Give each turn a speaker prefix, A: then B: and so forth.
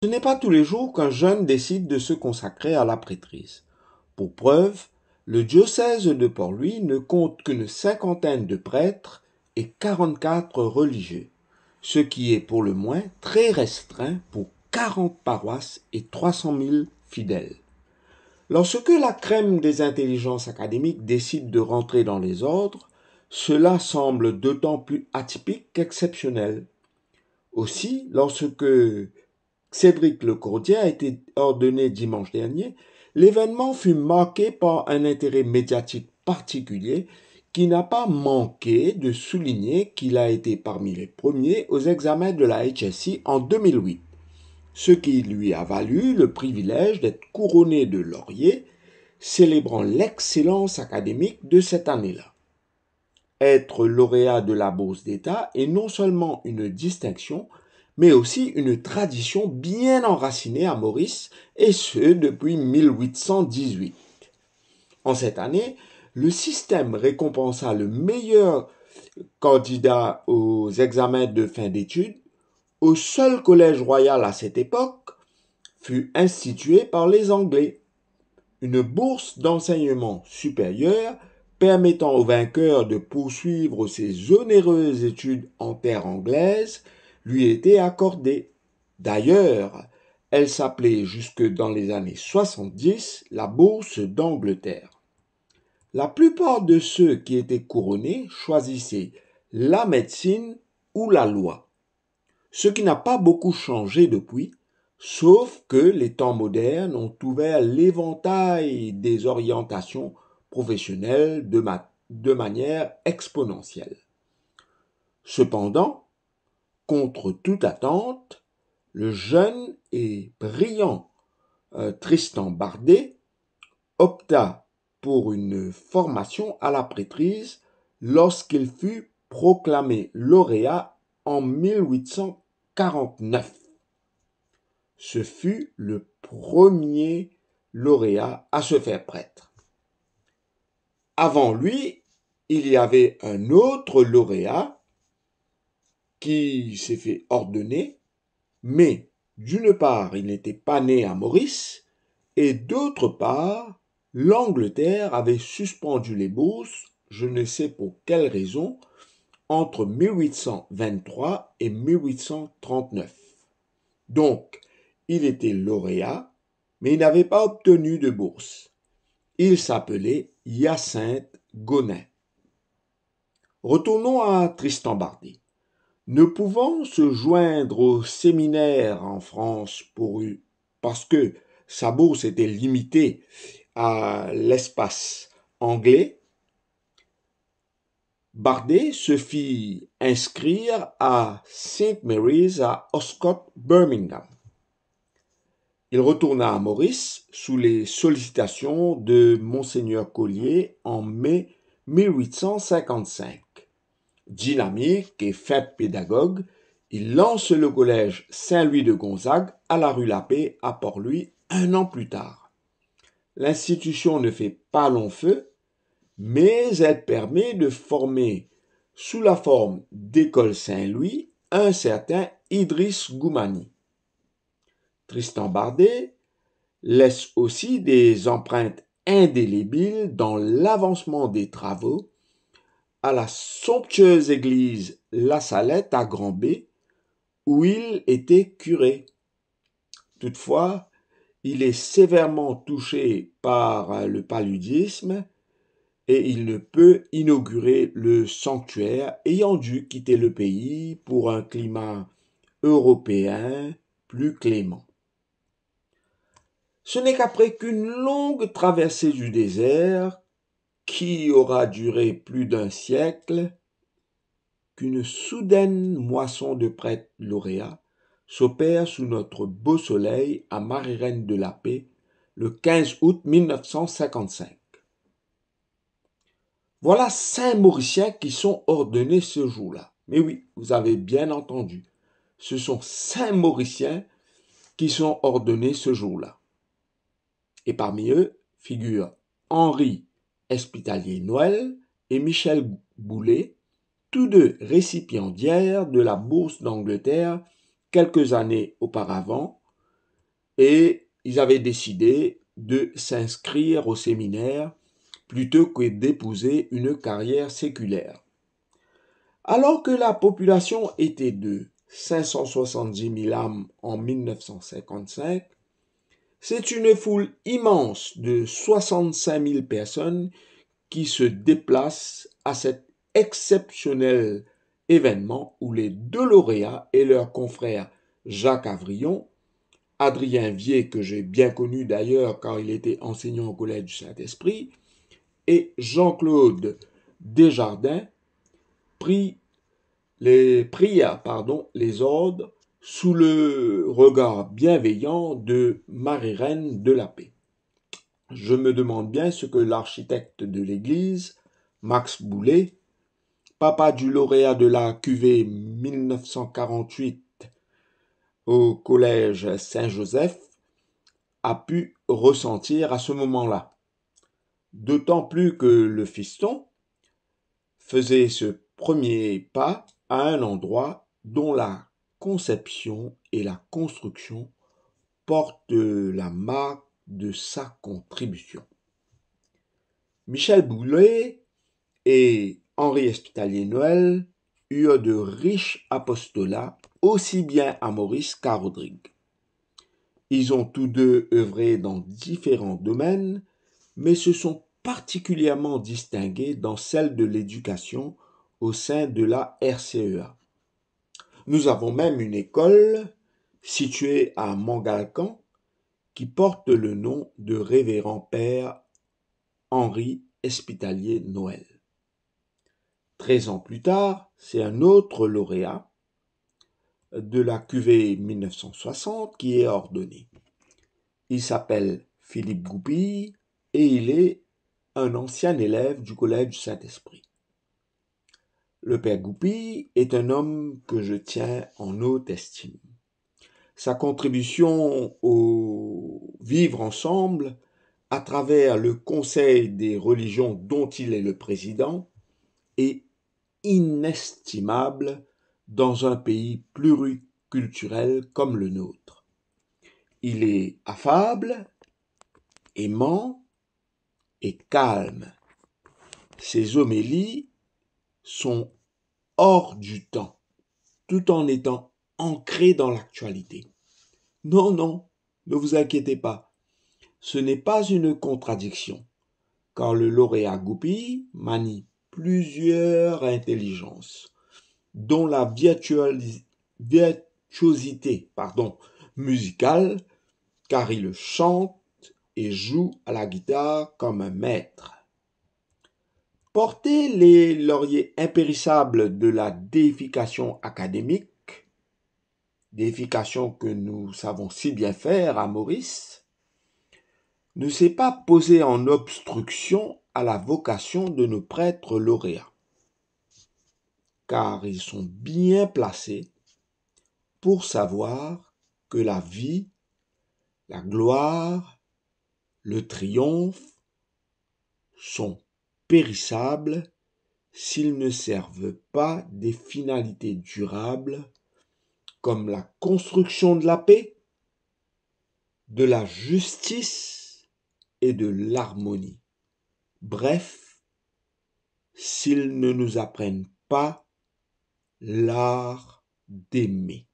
A: Ce n'est pas tous les jours qu'un jeune décide de se consacrer à la prêtrise. Pour preuve, le diocèse de Port-Louis ne compte qu'une cinquantaine de prêtres et 44 religieux, ce qui est pour le moins très restreint pour 40 paroisses et 300 000 fidèles. Lorsque la crème des intelligences académiques décide de rentrer dans les ordres, cela semble d'autant plus atypique qu'exceptionnel. Aussi, lorsque Cédric Lecordier a été ordonné dimanche dernier, l'événement fut marqué par un intérêt médiatique particulier qui n'a pas manqué de souligner qu'il a été parmi les premiers aux examens de la HSI en 2008, ce qui lui a valu le privilège d'être couronné de laurier, célébrant l'excellence académique de cette année-là. Être lauréat de la Bourse d'État est non seulement une distinction, mais aussi une tradition bien enracinée à Maurice, et ce depuis 1818. En cette année, le système récompensa le meilleur candidat aux examens de fin d'études. Au seul collège royal à cette époque, fut institué par les Anglais. Une bourse d'enseignement supérieur permettant aux vainqueurs de poursuivre ses onéreuses études en terre anglaise lui était accordée. D'ailleurs, elle s'appelait jusque dans les années 70 la bourse d'Angleterre. La plupart de ceux qui étaient couronnés choisissaient la médecine ou la loi, ce qui n'a pas beaucoup changé depuis, sauf que les temps modernes ont ouvert l'éventail des orientations professionnelles de manière exponentielle. Cependant, contre toute attente, le jeune et brillant Tristan Bardet opta pour une formation à la prêtrise lorsqu'il fut proclamé lauréat en 1849. Ce fut le premier lauréat à se faire prêtre. Avant lui, il y avait un autre lauréat qui s'est fait ordonner, mais d'une part, il n'était pas né à Maurice, et d'autre part, l'Angleterre avait suspendu les bourses, je ne sais pour quelle raison, entre 1823 et 1839. Donc, il était lauréat, mais il n'avait pas obtenu de bourse. Il s'appelait Hyacinthe Gonin. Retournons à Tristan Bardet. Ne pouvant se joindre au séminaire en France parce que sa bourse était limitée à l'espace anglais, Bardet se fit inscrire à St. Mary's à Oscott, Birmingham. Il retourna à Maurice sous les sollicitations de Monseigneur Collier en mai 1855. Dynamique et fin pédagogue, il lance le collège Saint-Louis de Gonzague à la rue La Paix à Port-Louis un an plus tard. L'institution ne fait pas long feu, mais elle permet de former sous la forme d'école Saint-Louis un certain Idriss Goumani. Tristan Bardet laisse aussi des empreintes indélébiles dans l'avancement des travaux à la somptueuse église La Salette à Grand-B, où il était curé. Toutefois, il est sévèrement touché par le paludisme et il ne peut inaugurer le sanctuaire, ayant dû quitter le pays pour un climat européen plus clément. Ce n'est qu'après qu'une longue traversée du désert, qui aura duré plus d'un siècle, qu'une soudaine moisson de prêtres lauréats s'opère sous notre beau soleil à Marie-Reine de la Paix le 15 août 1955. Voilà 5 Mauriciens qui sont ordonnés ce jour-là. Mais oui, vous avez bien entendu. Ce sont 5 Mauriciens qui sont ordonnés ce jour-là. Et parmi eux figurent Henri Espitalier-Noël et Michel Boulet, tous deux récipiendaires de la Bourse d'Angleterre quelques années auparavant, et ils avaient décidé de s'inscrire au séminaire plutôt que d'épouser une carrière séculaire. Alors que la population était de 570 000 âmes en 1955, c'est une foule immense de 65 000 personnes qui se déplacent à cet exceptionnel événement où les deux lauréats et leurs confrères Jacques Avrillon, Adrien Vier, que j'ai bien connu d'ailleurs car il était enseignant au Collège du Saint-Esprit, et Jean-Claude Desjardins prirent les ordres sous le regard bienveillant de Marie-Reine de la Paix. Je me demande bien ce que l'architecte de l'église, Max Boulet, papa du lauréat de la cuvée 1948 au collège Saint-Joseph, a pu ressentir à ce moment-là. D'autant plus que le fiston faisait ce premier pas à un endroit dont la conception et la construction portent la marque de sa contribution. Michel Boulet et Henri Hospitalier-Noël eurent de riches apostolats aussi bien à Maurice qu'à Rodrigue. Ils ont tous deux œuvré dans différents domaines, mais se sont particulièrement distingués dans celle de l'éducation au sein de la RCEA. Nous avons même une école située à Montgalcan qui porte le nom de Révérend Père Henri Hospitalier-Noël. 13 ans plus tard, c'est un autre lauréat de la cuvée 1960 qui est ordonné. Il s'appelle Philippe Goupil et il est un ancien élève du Collège du Saint-Esprit. Le père Goupil est un homme que je tiens en haute estime. Sa contribution au vivre ensemble à travers le Conseil des religions dont il est le président est inestimable dans un pays pluriculturel comme le nôtre. Il est affable, aimant et calme. Ses homélies sont hors du temps, tout en étant ancrées dans l'actualité. Non, ne vous inquiétez pas, ce n'est pas une contradiction, car le lauréat Goupil manie plusieurs intelligences, dont la virtuosité musicale, car il chante et joue à la guitare comme un maître. Porter les lauriers impérissables de la déification académique, déification que nous savons si bien faire à Maurice, ne s'est pas posé en obstruction à la vocation de nos prêtres lauréats, car ils sont bien placés pour savoir que la vie, la gloire, le triomphe sont périssables s'ils ne servent pas des finalités durables comme la construction de la paix, de la justice et de l'harmonie. Bref, s'ils ne nous apprennent pas l'art d'aimer.